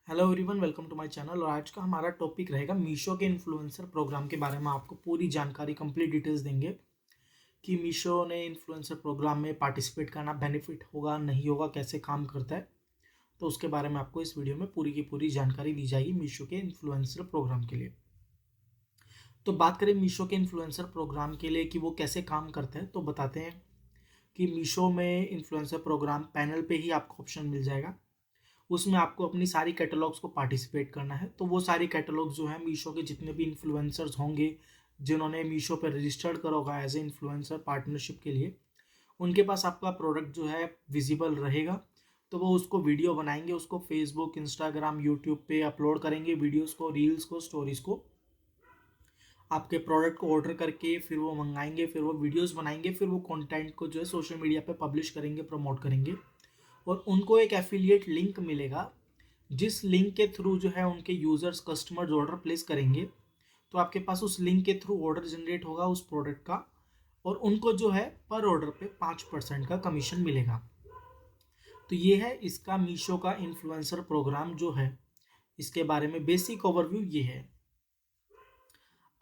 Hello everyone, welcome to my channel. और आज का हमारा टॉपिक रहेगा मीशो के इन्फ्लुएंसर प्रोग्राम के बारे में। आपको पूरी जानकारी, कंप्लीट डिटेल्स देंगे कि मीशो ने इन्फ्लुएंसर प्रोग्राम में पार्टिसिपेट करना बेनिफिट होगा नहीं होगा, कैसे काम करता है। तो उसके बारे में आपको इस वीडियो में पूरी की पूरी जानकारी दी जाएगी मीशो के इन्फ्लुएंसर प्रोग्राम के लिए। तो बात करें मीशो के इन्फ्लुएंसर प्रोग्राम के लिए कि वो कैसे काम करता है, तो बताते हैं कि मीशो में इन्फ्लुएंसर प्रोग्राम पैनल पे ही आपको ऑप्शन मिल जाएगा। उसमें आपको अपनी सारी कैटलॉग्स को पार्टिसिपेट करना है। तो वो सारी कैटलॉग्स जो है मीशो के जितने भी इन्फ्लुएंसर्स होंगे जिन्होंने मीशो पर रजिस्टर्ड करा होगा एज ए इन्फ्लुएंसर पार्टनरशिप के लिए, उनके पास आपका प्रोडक्ट जो है विजिबल रहेगा। तो वो उसको वीडियो बनाएंगे, उसको फेसबुक, इंस्टाग्राम, यूट्यूब पे अपलोड करेंगे, वीडियोस को, रील्स को, स्टोरीज को। आपके प्रोडक्ट को ऑर्डर करके फिर वो मंगाएंगे, फिर वो वीडियोस बनाएंगे, फिर वो कंटेंट को जो है सोशल मीडिया पे पब्लिश करेंगे, प्रमोट करेंगे। और उनको एक एफिलिएट लिंक मिलेगा, जिस लिंक के थ्रू जो है उनके यूजर्स, कस्टमर्स ऑर्डर प्लेस करेंगे। तो आपके पास उस लिंक के थ्रू ऑर्डर जनरेट होगा उस प्रोडक्ट का, और उनको जो है पर ऑर्डर पे 5% का कमीशन मिलेगा। तो ये है इसका मीशो का इन्फ्लुएंसर प्रोग्राम जो है, इसके बारे में बेसिक ओवरव्यू ये है।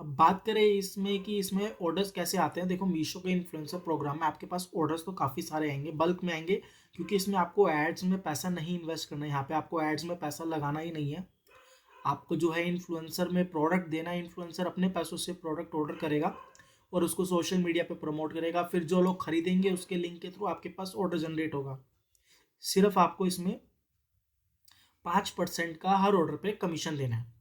अब बात करें इसमें कि इसमें ऑर्डर्स कैसे आते हैं। देखो, मीशो के इन्फ्लुएंसर प्रोग्राम में आपके पास ऑर्डर्स तो काफ़ी सारे आएंगे, बल्क में आएंगे, क्योंकि इसमें आपको एड्स में पैसा नहीं इन्वेस्ट करना है। यहाँ पे आपको एड्स में पैसा लगाना ही नहीं है। आपको जो है इन्फ्लुएंसर में प्रोडक्ट देना है। इन्फ्लुएंसर अपने पैसों से प्रोडक्ट ऑर्डर करेगा और उसको सोशल मीडिया पे प्रमोट करेगा। फिर जो लोग खरीदेंगे उसके लिंक के थ्रू आपके पास ऑर्डर जनरेट होगा। सिर्फ आपको इसमें 5% का हर ऑर्डर पे कमीशन देना है।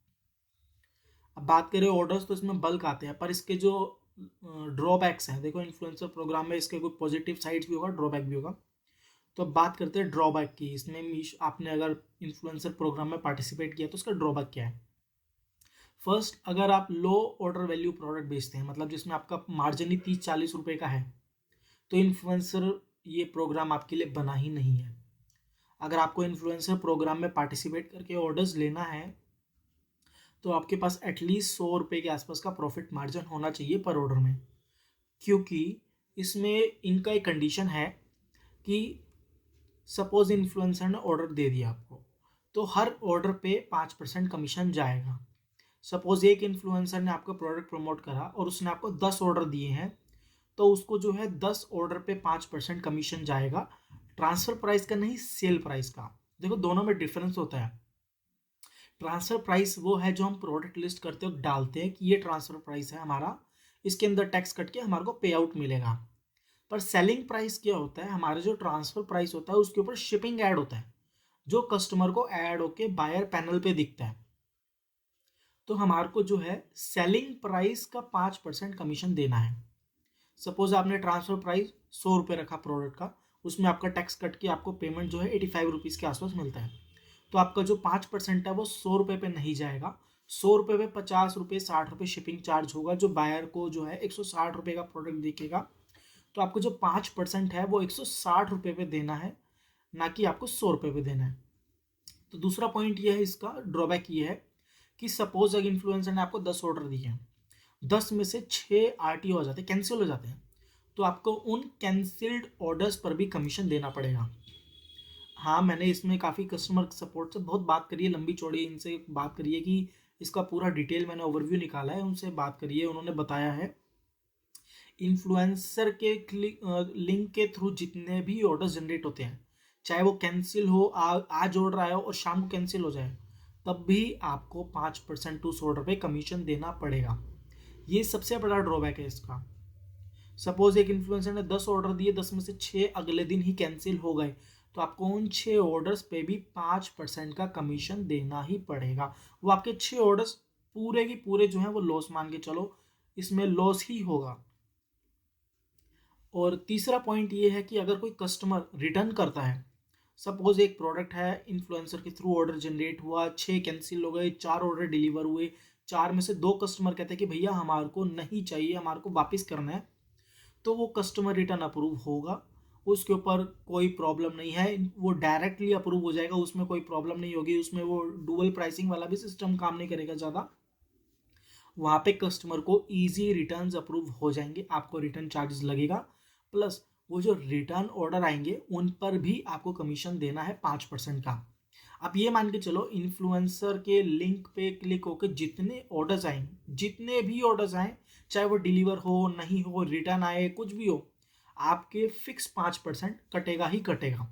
अब बात करें ऑर्डर्स, तो इसमें बल्क आते हैं, पर इसके जो ड्रॉबैक्स हैं, देखो इन्फ्लुएंसर प्रोग्राम में इसके कोई पॉजिटिव साइड्स भी होगा, ड्रॉबैक भी होगा। तो अब बात करते हैं ड्रॉबैक की। इसमें मीश आपने अगर इन्फ्लुएंसर प्रोग्राम में पार्टिसिपेट किया तो उसका ड्रॉबैक क्या है। फर्स्ट, अगर आप लो ऑर्डर वैल्यू प्रोडक्ट बेचते हैं, मतलब जिसमें आपका मार्जिन ही 30-40 रुपए का है, तो इन्फ्लुएंसर ये प्रोग्राम आपके लिए बना ही नहीं है। अगर आपको इन्फ्लुएंसर प्रोग्राम में पार्टिसिपेट करके ऑर्डर्स लेना है तो आपके पास एटलीस्ट 100 रुपये के आसपास का प्रॉफिट मार्जिन होना चाहिए पर ऑर्डर में। क्योंकि इसमें इनका एक कंडीशन है कि सपोज इन्फ्लुएंसर ने ऑर्डर दे दिया आपको, तो हर ऑर्डर पे 5% कमीशन जाएगा। सपोज एक इन्फ्लुएंसर ने आपका प्रोडक्ट प्रमोट करा और उसने आपको 10 ऑर्डर दिए हैं, तो उसको जो है 10 ऑर्डर पे 5% कमीशन जाएगा। ट्रांसफर प्राइस का नहीं, सेल प्राइस का। देखो, दोनों में डिफरेंस होता है। ट्रांसफर प्राइस वो है जो हम प्रोडक्ट लिस्ट करते वक्त डालते हैं कि ये ट्रांसफर प्राइस है हमारा, इसके अंदर टैक्स कट के हमारे को पे आउट मिलेगा। पर सेलिंग प्राइस क्या होता है, हमारा जो ट्रांसफर प्राइस होता है उसके ऊपर शिपिंग ऐड होता है, जो कस्टमर को ऐड होके बायर पैनल पे दिखता है। तो हमारे को जो है सेलिंग प्राइस का 5% कमीशन देना है। सपोज आपने ट्रांसफर प्राइस 100 रुपये रखा प्रोडक्ट का, उसमें आपका टैक्स कट के आपको पेमेंट जो है 85 रुपीज़ के आसपास मिलता है। तो आपका जो 5% है वो 100 रुपये पे नहीं जाएगा। 100 रुपये पे 50 रुपये, 60 रुपये शिपिंग चार्ज होगा, जो बायर को जो है 160 रुपये का प्रोडक्ट दिखेगा। तो आपको जो 5% है वो 160 रुपये पे देना है, ना कि आपको 100 रुपये पे देना है। तो दूसरा पॉइंट ये है, इसका ड्रॉबैक ये है कि सपोज अगर इन्फ्लुएंसर ने आपको 10 ऑर्डर दिए हैं, 10 में से 6 आरटीओ हो जाते हैं, कैंसिल हो जाते हैं, तो आपको उन कैंसिल्ड ऑर्डर्स पर भी कमीशन देना पड़ेगा। हाँ, मैंने इसमें काफ़ी कस्टमर सपोर्ट से बहुत बात करी है, लंबी चौड़ी इनसे बात करी है कि इसका पूरा डिटेल मैंने ओवरव्यू निकाला है, उनसे बात करी है। उन्होंने बताया है इन्फ्लुएंसर के लिंक के थ्रू जितने भी ऑर्डर जनरेट होते हैं, चाहे वो कैंसिल हो, आज ऑर्डर आया हो और शाम को कैंसिल हो जाए, तब भी आपको 5% उस ऑर्डर पे कमीशन देना पड़ेगा। ये सबसे बड़ा ड्रॉबैक है इसका। सपोज एक इन्फ्लुएंसर ने 10 ऑर्डर दिए, 10 में से 6 अगले दिन ही कैंसिल हो गए, तो आपको उन 6 ऑर्डर्स पे भी 5% का कमीशन देना ही पड़ेगा। वो आपके 6 ऑर्डर्स पूरे की पूरे जो हैं वो लॉस मान के चलो, इसमें लॉस ही होगा। और तीसरा पॉइंट ये है कि अगर कोई कस्टमर रिटर्न करता है, सपोज एक प्रोडक्ट है, इन्फ्लुएंसर के थ्रू ऑर्डर जनरेट हुआ, 6 कैंसिल हो गए, 4 ऑर्डर डिलीवर हुए, 4 में से 2 कस्टमर कहते हैं कि भैया हमारे को नहीं चाहिए, हमारे को वापस करना है, तो वो कस्टमर रिटर्न अप्रूव होगा। उसके ऊपर कोई प्रॉब्लम नहीं है, वो डायरेक्टली अप्रूव हो जाएगा, उसमें कोई प्रॉब्लम नहीं होगी। उसमें वो डुअल प्राइसिंग वाला भी सिस्टम काम नहीं करेगा ज़्यादा। वहाँ पे कस्टमर को इजी रिटर्न्स अप्रूव हो जाएंगे, आपको रिटर्न चार्जेस लगेगा, प्लस वो जो रिटर्न ऑर्डर आएंगे उन पर भी आपको कमीशन देना है 5% का। आप ये मान के चलो इन्फ्लुएंसर के लिंक पे क्लिक होकर जितने ऑर्डर्स आए, जितने भी ऑर्डर्स आए, चाहे वो डिलीवर हो नहीं हो, रिटर्न आए, कुछ भी हो, आपके फिक्स 5% कटेगा ही कटेगा।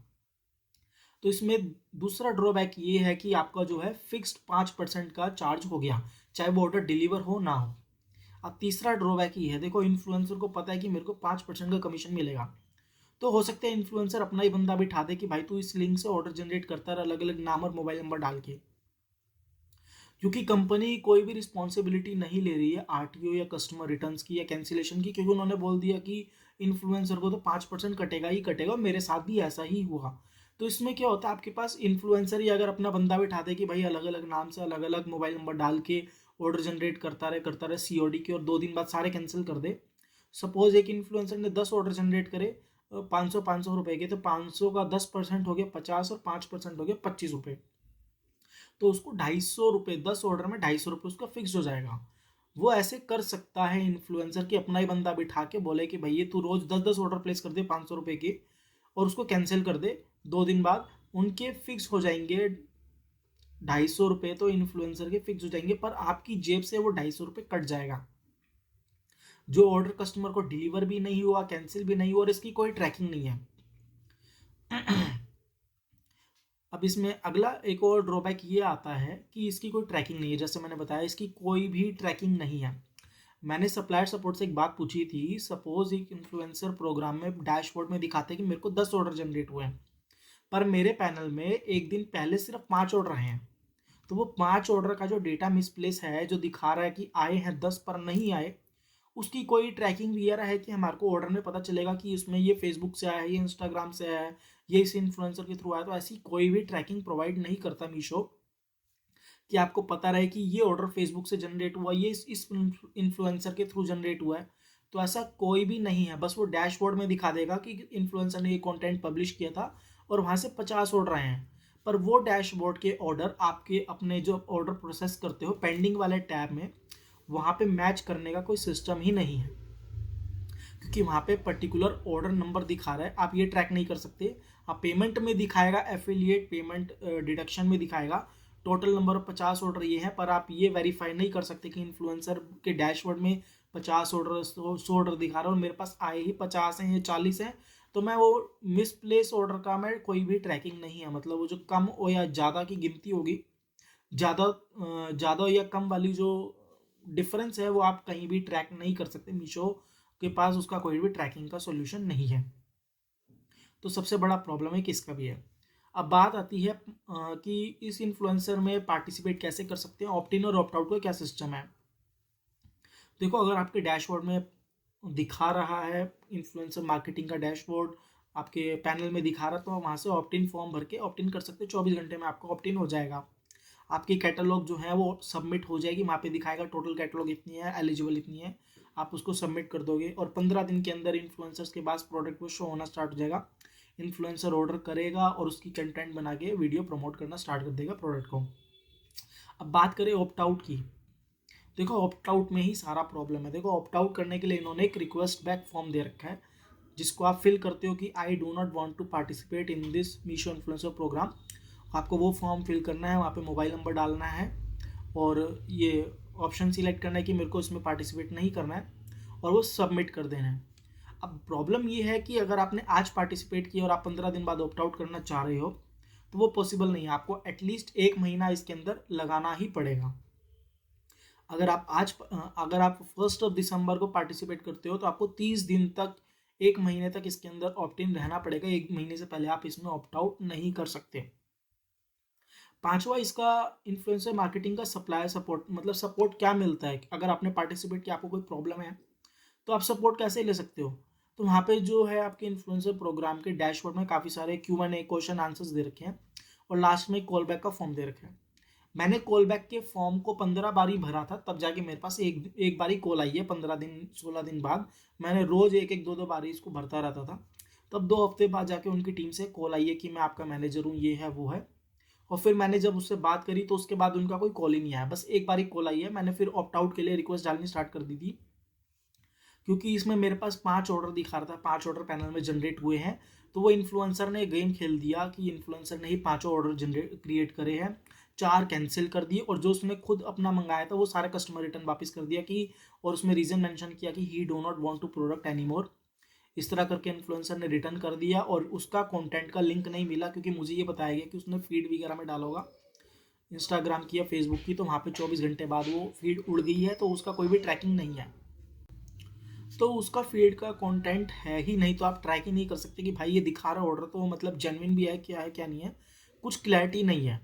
तो इसमें दूसरा ड्रॉबैक ये है कि आपका जो है फिक्स्ड 5% का चार्ज हो गया, चाहे वो ऑर्डर डिलीवर हो ना हो। अब तीसरा ड्रॉबैक ये है, देखो इन्फ्लुएंसर को पता है कि मेरे को 5% का कमीशन मिलेगा, तो हो सकता है इन्फ्लुएंसर अपना ही बंदा बिठा दे कि भाई तू इस लिंक से ऑर्डर जनरेट करता रहा, अलग अलग नाम और मोबाइल नंबर डाल के। क्योंकि कंपनी कोई भी रिस्पॉन्सिबिलिटी नहीं ले रही है आरटीओ या कस्टमर रिटर्न्स की या कैंसिलेशन की, क्योंकि उन्होंने बोल दिया कि इन्फ्लुएंसर को तो 5% कटेगा ही कटेगा, मेरे साथ भी ऐसा ही हुआ। तो इसमें क्या होता है, आपके पास इन्फ्लुएंसर ही अगर अपना बंदा बिठा दे कि भाई अलग अलग नाम से अलग अलग मोबाइल नंबर डाल के ऑर्डर जनरेट करता रहे सीओडी के, और 2 दिन बाद सारे कैंसिल कर दे। सपोज एक इन्फ्लुएंसर ने 10 ऑर्डर जनरेट करे 500 रुपए के, तो 500 का 10% हो गया 50 और 5% हो गया 25 रुपये। तो उसको 250 रुपये, 10 ऑर्डर में 250 रुपये उसका फिक्स हो जाएगा। वो ऐसे कर सकता है इन्फ्लुएंसर की अपना ही बंदा बिठा के बोले कि भैया तू रोज 10-10 ऑर्डर प्लेस कर दे 500 रुपये के, और उसको कैंसिल कर दे, 2 दिन बाद उनके फिक्स हो जाएंगे 250 रुपये, तो इन्फ्लुएंसर के फिक्स हो जाएंगे, पर आपकी जेब से वो 250 रुपये कट जाएगा। जो ऑर्डर कस्टमर को डिलीवर भी नहीं हुआ, कैंसिल भी नहीं हुआ, और इसकी कोई ट्रैकिंग नहीं है। अब इसमें अगला एक और ड्रॉबैक ये आता है कि इसकी कोई ट्रैकिंग नहीं है, जैसे मैंने बताया इसकी कोई भी ट्रैकिंग नहीं है। मैंने सप्लायर सपोर्ट से एक बात पूछी थी, सपोज एक इन्फ्लुएंसर प्रोग्राम में डैशबोर्ड में दिखाते हैं कि मेरे को 10 ऑर्डर जनरेट हुए हैं, पर मेरे पैनल में एक दिन पहले सिर्फ 5 ऑर्डर आए हैं। तो वो 5 ऑर्डर का जो डेटा मिसप्लेस है, जो दिखा रहा है कि आए हैं 10 पर नहीं आए, उसकी कोई ट्रैकिंग वगैरह है कि हमारे को ऑर्डर में पता चलेगा कि उसमें ये फेसबुक से आया है, ये इंस्टाग्राम से आया है, ये इस इन्फ्लुएंसर के थ्रू आया? तो ऐसी कोई भी ट्रैकिंग प्रोवाइड नहीं करता मीशो कि आपको पता रहे कि ये ऑर्डर फेसबुक से जनरेट हुआ, ये इस इन्फ्लुएंसर के थ्रू जनरेट हुआ है। तो ऐसा कोई भी नहीं है, बस वो डैशबोर्ड में दिखा देगा कि इन्फ्लुएंसर ने ये कंटेंट पब्लिश किया था और वहाँ से 50 ऑर्डर आए हैं, पर वो डैशबोर्ड के ऑर्डर आपके अपने जो ऑर्डर प्रोसेस करते हो पेंडिंग वाले टैब में, वहाँ पे मैच करने का कोई सिस्टम ही नहीं है, क्योंकि वहाँ पे पर्टिकुलर ऑर्डर नंबर दिखा रहा है, आप ये ट्रैक नहीं कर सकते। आप पेमेंट में दिखाएगा, एफिलिएट पेमेंट डिडक्शन में दिखाएगा टोटल नंबर ऑफ 50 ऑर्डर ये है, पर आप ये वेरीफाई नहीं कर सकते कि इन्फ्लुएंसर के डैशबोर्ड में 50 ऑर्डर 100 ऑर्डर दिखा रहा है और मेरे पास आए ही 50 हैं या 40 हैं, तो मैं वो मिसप्लेस ऑर्डर का मैं कोई भी ट्रैकिंग नहीं है। मतलब वो जो कम हो या ज़्यादा की गिनती होगी, ज़्यादा या कम वाली जो डिफरेंस है वो आप कहीं भी ट्रैक नहीं कर सकते। मीशो के पास उसका कोई भी ट्रैकिंग का सॉल्यूशन नहीं है, तो सबसे बड़ा प्रॉब्लम है कि इसका भी है। अब बात आती है कि इस इन्फ्लुएंसर में पार्टिसिपेट कैसे कर सकते हैं, ऑप्ट इन और ऑप्ट आउट का क्या सिस्टम है। देखो अगर आपके डैशबोर्ड में दिखा रहा है इन्फ्लुएंसर मार्केटिंग का डैशबोर्ड, आपके पैनल में दिखा रहा है, तो वहाँ से ऑप्ट इन फॉर्म भर के ऑप्ट इन कर सकते हैं। 24 घंटे में आपका ऑप्ट इन हो जाएगा, आपकी कैटलॉग जो है वो सबमिट हो जाएगी, वहाँ पे दिखाएगा टोटल कैटलॉग इतनी है, एलिजिबल इतनी है, आप उसको सबमिट कर दोगे और 15 दिन के अंदर इन्फ्लुएंसर्स के पास प्रोडक्ट वो शो होना स्टार्ट हो जाएगा। इन्फ्लुएंसर ऑर्डर करेगा और उसकी कंटेंट बना के वीडियो प्रमोट करना स्टार्ट कर देगा प्रोडक्ट को। अब बात करें ऑप्ट आउट की, देखो ऑप्ट आउट में ही सारा प्रॉब्लम है। देखो ऑप्ट आउट करने के लिए इन्होंने एक रिक्वेस्ट बैक फॉर्म दे रखा है, जिसको आप फिल करते हो कि I do not want to participate in this Meesho influencer program. आपको वो फॉर्म फिल करना है, वहाँ पे मोबाइल नंबर डालना है और ये ऑप्शन सिलेक्ट करना है कि मेरे को इसमें पार्टिसिपेट नहीं करना है, और वो सबमिट कर देना है। अब प्रॉब्लम ये है कि अगर आपने आज पार्टिसिपेट किया और आप 15 दिन बाद ऑप्ट आउट करना चाह रहे हो, तो वो पॉसिबल नहीं है, आपको एटलीस्ट 1 महीना इसके अंदर लगाना ही पड़ेगा। अगर आप 1 दिसंबर को पार्टिसिपेट करते हो तो आपको 30 दिन तक, 1 महीने तक इसके अंदर ऑप्ट इन रहना पड़ेगा। 1 महीने से पहले आप इसमें ऑप्ट आउट नहीं कर सकते। पांचवा इसका इन्फ्लुएंसर मार्केटिंग का सप्लायर सपोर्ट, मतलब सपोर्ट क्या मिलता है। अगर आपने पार्टिसिपेट किया, आपको कोई प्रॉब्लम है, तो आप सपोर्ट कैसे ले सकते हो। तो वहाँ पे जो है आपके इन्फ्लुएंसर प्रोग्राम के डैशबोर्ड में काफ़ी सारे Q&A क्वेश्चन आंसर्स दे रखे हैं और लास्ट में कॉल बैक का फॉर्म दे रखा है। मैंने कॉल बैक के फॉर्म को 15 बार ही भरा था, तब जाके मेरे पास एक बार ही कॉल आई है। 15 दिन 16 दिन बाद मैंने रोज एक 2 बार ही इसको भरता रहता था, तब 2 हफ्ते बाद जाके उनकी टीम से कॉल आई है कि मैं आपका मैनेजर हूँ, ये है वो है। और फिर मैंने जब उससे बात करी तो उसके बाद उनका कोई कॉल ही नहीं आया, बस एक बार ही कॉल आई है। मैंने फिर ऑप्ट आउट के लिए रिक्वेस्ट डालनी स्टार्ट कर दी थी, क्योंकि इसमें मेरे पास 5 ऑर्डर दिखा रहा था, 5 ऑर्डर पैनल में जनरेट हुए हैं, तो वो इन्फ्लुएंसर ने गेम खेल दिया कि इन्फ्लुएंसर ने ही 5 ऑर्डर जनरेट क्रिएट करे हैं, 4 कैंसिल कर दिए, और जो उसने खुद अपना मंगाया था वो सारा कस्टमर रिटर्न वापस कर दिया कि, और उसमें रीज़न मेंशन किया कि he do not want to product any more. इस तरह करके इन्फ्लुएंसर ने रिटर्न कर दिया, और उसका कंटेंट का लिंक नहीं मिला, क्योंकि मुझे ये बताया गया कि उसने फीड वगैरह में डाला होगा इंस्टाग्राम की या फेसबुक की, तो वहाँ पे 24 घंटे बाद वो फीड उड़ गई है, तो उसका कोई भी ट्रैकिंग नहीं है। तो उसका फीड का कंटेंट है ही नहीं, तो आप ट्रैक ही नहीं कर सकते कि भाई ये दिखा रहा ऑर्डर तो मतलब जेन्युइन भी है क्या नहीं है, कुछ क्लैरिटी नहीं है।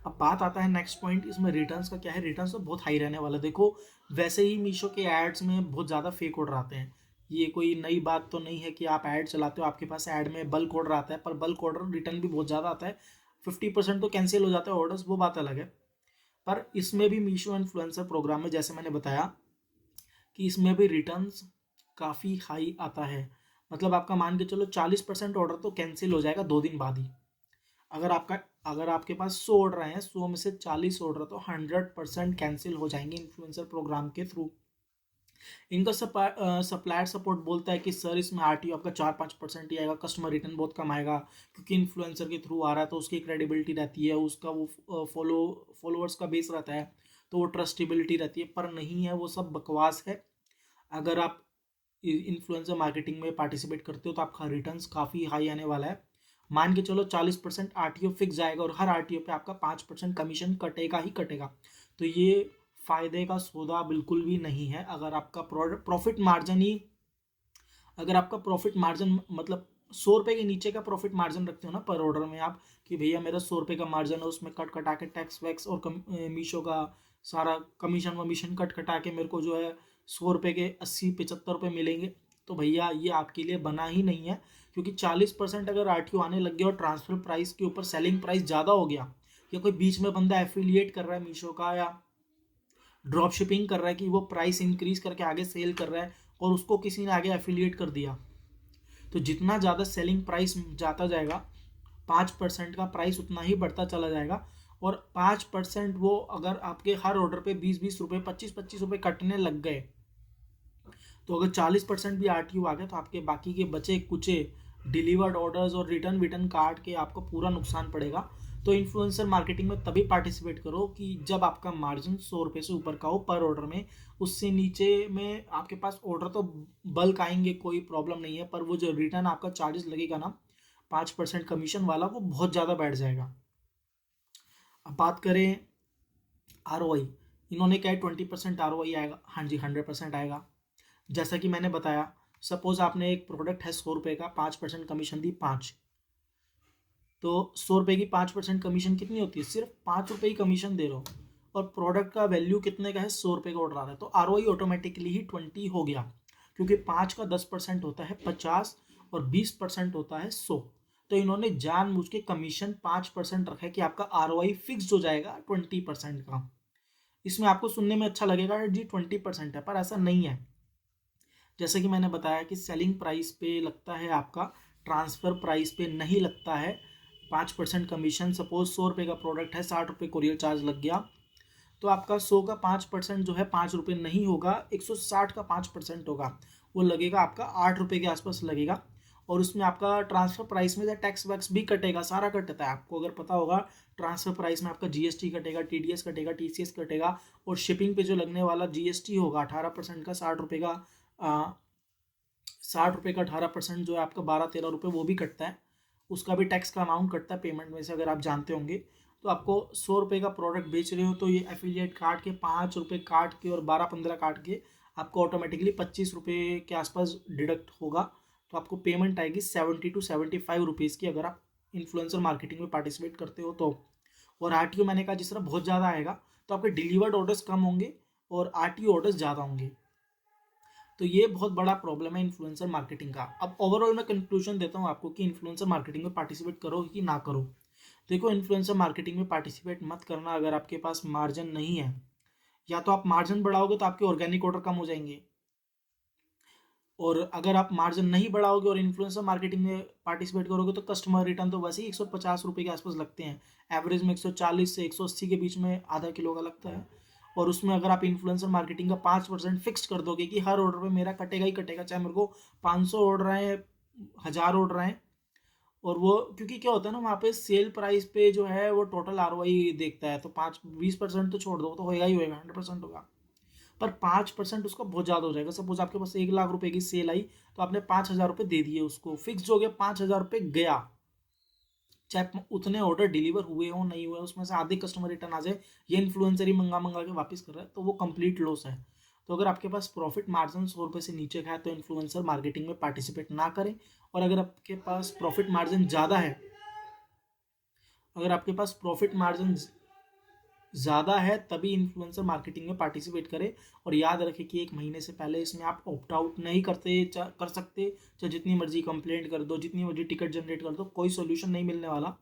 अब बात आता है नेक्स्ट पॉइंट, इसमें रिटर्न्स का क्या है। रिटर्न्स तो बहुत हाई रहने वाला है। देखो, वैसे ही मीशो के एड्स में बहुत ज़्यादा फेक ऑर्डर आते हैं, ये कोई नई बात तो नहीं है कि आप ऐड चलाते हो आपके पास ऐड में बल्क ऑर्डर आता है, पर बल्क ऑर्डर रिटर्न भी बहुत ज़्यादा आता है। 50% तो कैंसिल हो जाता है ऑर्डर्स, वो बात अलग है। पर इसमें भी मीशो इन्फ्लुएंसर प्रोग्राम में जैसे मैंने बताया कि इसमें भी रिटर्न्स काफ़ी हाई आता है। मतलब आपका मान के चलो 40% ऑर्डर तो कैंसिल हो जाएगा 2 दिन बाद ही। अगर आपके पास 100 ऑर्डर आए हैं, 100 में से 40 ऑर्डर तो 100% कैंसिल हो जाएंगे इन्फ्लुएंसर प्रोग्राम के थ्रू। इनका सप्लायर सपोर्ट बोलता है कि सर इसमें आरटीओ आपका 4-5% ही आएगा, कस्टमर रिटर्न बहुत कम आएगा, क्योंकि इन्फ्लुएंसर के थ्रू आ रहा है तो उसकी क्रेडिबिलिटी रहती है, उसका वो फॉलोअर्स का बेस रहता है, तो वो ट्रस्टेबिलिटी रहती है। पर नहीं है, वो सब बकवास है। अगर आप इन्फ्लुएंसर मार्केटिंग में पार्टिसिपेट करते हो तो आपका रिटर्न्स काफ़ी हाई आने वाला है। मान के चलो 40% आरटीओ फिक्स जाएगा, और हर आरटीओ पे आपका 5% कमीशन कटेगा ही कटेगा। तो ये फायदे का सौदा बिल्कुल भी नहीं है। अगर आपका प्रॉफिट मार्जिन मतलब 100 रुपये के नीचे का प्रॉफिट मार्जिन रखते हो ना पर ऑर्डर में आप, कि भैया मेरा 100 रुपये का मार्जिन है, उसमें कट कटा के टैक्स वैक्स और मीशो का सारा कमीशन वमीशन कट कटा के मेरे को जो है 100 रुपये के 80-75 रुपये मिलेंगे, तो भैया ये आपके लिए बना ही नहीं है। क्योंकि 40% अगर आरटीओ आने लग गया और ट्रांसफर प्राइस के ऊपर सेलिंग प्राइस ज़्यादा हो गया, या कोई बीच में बंदा एफिलिएट कर रहा है मीशो का, या ड्रॉप शिपिंग कर रहा है कि वो प्राइस इंक्रीज करके आगे सेल कर रहा है, और उसको किसी ने आगे एफिलिएट कर दिया, तो जितना ज़्यादा सेलिंग प्राइस जाता जाएगा, 5% का प्राइस उतना ही बढ़ता चला जाएगा। और 5% वो अगर आपके हर ऑर्डर पे 20-20 रुपये 25-25 रुपये कटने लग गए, तो अगर 40% भी आरटीओ आ गया तो आपके बाकी के बचे कुचे डिलीवर्ड ऑर्डर्स और रिटर्न विटर्न काट के आपको पूरा नुकसान पड़ेगा। तो इन्फ्लुएंसर मार्केटिंग में तभी पार्टिसिपेट करो कि जब आपका मार्जिन 100 रुपये से ऊपर का हो पर ऑर्डर में। उससे नीचे में आपके पास ऑर्डर तो बल्क आएंगे, कोई प्रॉब्लम नहीं है, पर वो जो रिटर्न आपका चार्जेस लगेगा ना 5% कमीशन वाला, वो बहुत ज़्यादा बैठ जाएगा। अब बात करें ROI, इन्होंने क्या है 20% ROI आएगा। हाँ जी, 100% आएगा। जैसा कि मैंने बताया, सपोज आपने एक प्रोडक्ट है 100 रुपये का, 5% कमीशन दी 5, तो 100 रुपये की 5% कमीशन कितनी होती है, सिर्फ 5 रुपये ही कमीशन दे रहे हो, और प्रोडक्ट का वैल्यू कितने का है, 100 रुपये का ऑर्डर आ रहा है, तो ROI ऑटोमेटिकली ही 20 हो गया। क्योंकि 5 का 10% होता है 50, और 20% होता है 100। तो इन्होंने जानबूझ के कमीशन 5% रखा है कि आपका ROI फिक्स हो जाएगा 20% का। इसमें आपको सुनने में अच्छा लगेगा जी 20% है, पर ऐसा नहीं है। जैसे कि मैंने बताया कि सेलिंग प्राइस पे लगता है आपका, ट्रांसफ़र प्राइस पे नहीं लगता है 5% कमीशन। सपोज 100 रुपये का प्रोडक्ट है, 60 रुपये कोरियर चार्ज लग गया, तो आपका 100 का 5% जो है 5 रुपये नहीं होगा, 160 का 5% होगा, वो लगेगा आपका 8 रुपये के आसपास लगेगा। और उसमें आपका ट्रांसफ़र प्राइस में टैक्स वैक्स भी कटेगा, सारा कटता है। आपको अगर पता होगा ट्रांसफ़र प्राइस में आपका GST कटेगा, TDS कटेगा, TCS कटेगा, और शिपिंग पे जो लगने वाला GST होगा 18% का, 60 रुपये का 60 रुपये का 18% जो है आपका 12-13 रुपये वो भी कटता है। उसका भी टैक्स का अमाउंट कटता है पेमेंट में से, अगर आप जानते होंगे। तो आपको 100 रुपये का प्रोडक्ट बेच रहे हो तो ये एफिलिएट काट के 5 रुपये काट के और 12-15 काट के आपको ऑटोमेटिकली 25 रुपये के आसपास डिडक्ट होगा। तो आपको पेमेंट आएगी 70-75 रुपीज़ की, अगर आप इन्फ्लुएंसर मार्केटिंग में पार्टिसिपेट करते हो तो। और आरटीओ मैंने कहा जिस तरह बहुत ज़्यादा आएगा तो आपके डिलीवर्ड ऑर्डर्स कम होंगे और आरटीओ ऑर्डर्स ज़्यादा होंगे। तो ये बहुत बड़ा प्रॉब्लम है इन्फ्लुएंसर मार्केटिंग का। अब ओवरऑल मैं कंक्लूजन देता हूँ आपको कि इन्फ्लुएंसर मार्केटिंग में पार्टिसिपेट करो कि ना करो। देखो, इन्फ्लुएंसर मार्केटिंग में पार्टिसिपेट मत करना अगर आपके पास मार्जिन नहीं है। या तो आप मार्जिन बढ़ाओगे तो आपके ऑर्गेनिक ऑर्डर कम हो जाएंगे, और अगर आप मार्जिन नहीं बढ़ाओगे और इन्फ्लुएंसर मार्केटिंग में पार्टिसिपेट करोगे तो कस्टमर रिटर्न तो वैसे ही 150 रुपये के आसपास लगते हैं। एवरेज में 140 से 180 के बीच में आधा किलो का लगता है। और उसमें अगर आप इन्फ्लुएंसर मार्केटिंग का 5% फिक्स कर दोगे कि हर ऑर्डर पे मेरा कटेगा ही कटेगा, चाहे मेरे को 500 ऑर्डर आए 1000 ऑर्डर हैं, और वो क्योंकि क्या होता है ना, वहाँ पे सेल प्राइस पे जो है वो टोटल आरओआई देखता है, तो 5-20% तो छोड़ दो, तो होएगा ही होएगा, 100% होगा। पर 5% उसका बहुत ज़्यादा हो जाएगा। सपोज आपके पास 1 लाख रुपए की सेल आई, तो आपने 5,000 रुपये दे दिए उसको, फिक्स हो गया, 5,000 रुपये गया। चाहे उतने ऑर्डर डिलीवर हुए हो नहीं हुए, उसमें से आधे कस्टमर रिटर्न आ जाए, ये इन्फ्लुएंसर ही मंगा मंगा के वापस कर रहा है, तो वो कंप्लीट लॉस है। तो अगर आपके पास प्रॉफिट मार्जिन 100 रुपये से नीचे का है, तो इन्फ्लुएंसर मार्केटिंग में पार्टिसिपेट ना करें। और अगर आपके पास प्रॉफिट मार्जिन ज़्यादा है, अगर आपके पास प्रॉफिट मार्जिन ज़्यादा है, तभी इन्फ्लुएंसर मार्केटिंग में पार्टिसिपेट करें। और याद रखें कि 1 महीने से पहले इसमें आप ऑप्ट आउट नहीं कर सकते, चाहे जितनी मर्जी कंप्लेंट कर दो, जितनी मर्जी टिकट जनरेट कर दो, कोई सोल्यूशन नहीं मिलने वाला।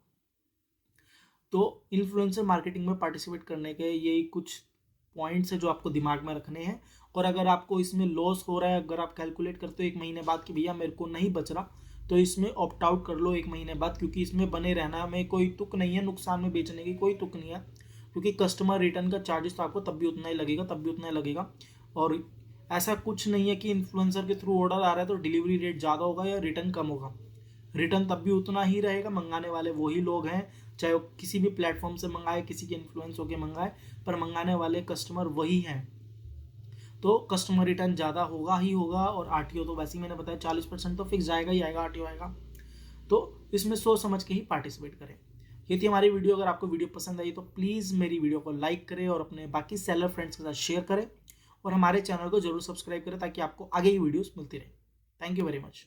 तो इन्फ्लुएंसर मार्केटिंग में पार्टिसिपेट करने के यही कुछ पॉइंट्स है जो आपको दिमाग में रखने हैं। और अगर आपको इसमें लॉस हो रहा है, अगर आप कैलकुलेट करते हो 1 महीने बाद कि भैया मेरे को नहीं बच रहा, तो इसमें ऑप्ट आउट कर लो 1 महीने बाद, क्योंकि इसमें बने रहना में कोई तुक नहीं है, नुकसान में बेचने की कोई तुक नहीं है। क्योंकि कस्टमर रिटर्न का चार्जेस तो आपको तब भी उतना ही लगेगा, तब भी उतना ही लगेगा। और ऐसा कुछ नहीं है कि इन्फ्लुएंसर के थ्रू ऑर्डर आ रहा है तो डिलीवरी रेट ज़्यादा होगा या रिटर्न कम होगा। रिटर्न तब भी उतना ही रहेगा, मंगाने वाले वही लोग हैं, चाहे वो किसी भी प्लेटफॉर्म से मंगाए, किसी के इन्फ्लुएंस होकर मंगाए, पर मंगाने वाले कस्टमर वही हैं। तो कस्टमर रिटर्न ज़्यादा होगा ही होगा। और आरटीओ तो वैसे ही मैंने बताया 40% तो फिक्स जाएगा ही आएगा, आरटीओ आएगा। तो इसमें सोच समझ के ही पार्टिसिपेट करें। ये थी हमारी वीडियो। अगर आपको वीडियो पसंद आई तो प्लीज़ मेरी वीडियो को लाइक करें और अपने बाकी सेलर फ्रेंड्स के साथ शेयर करें, और हमारे चैनल को जरूर सब्सक्राइब करें ताकि आपको आगे ही वीडियोस मिलती रहे। Thank you very much.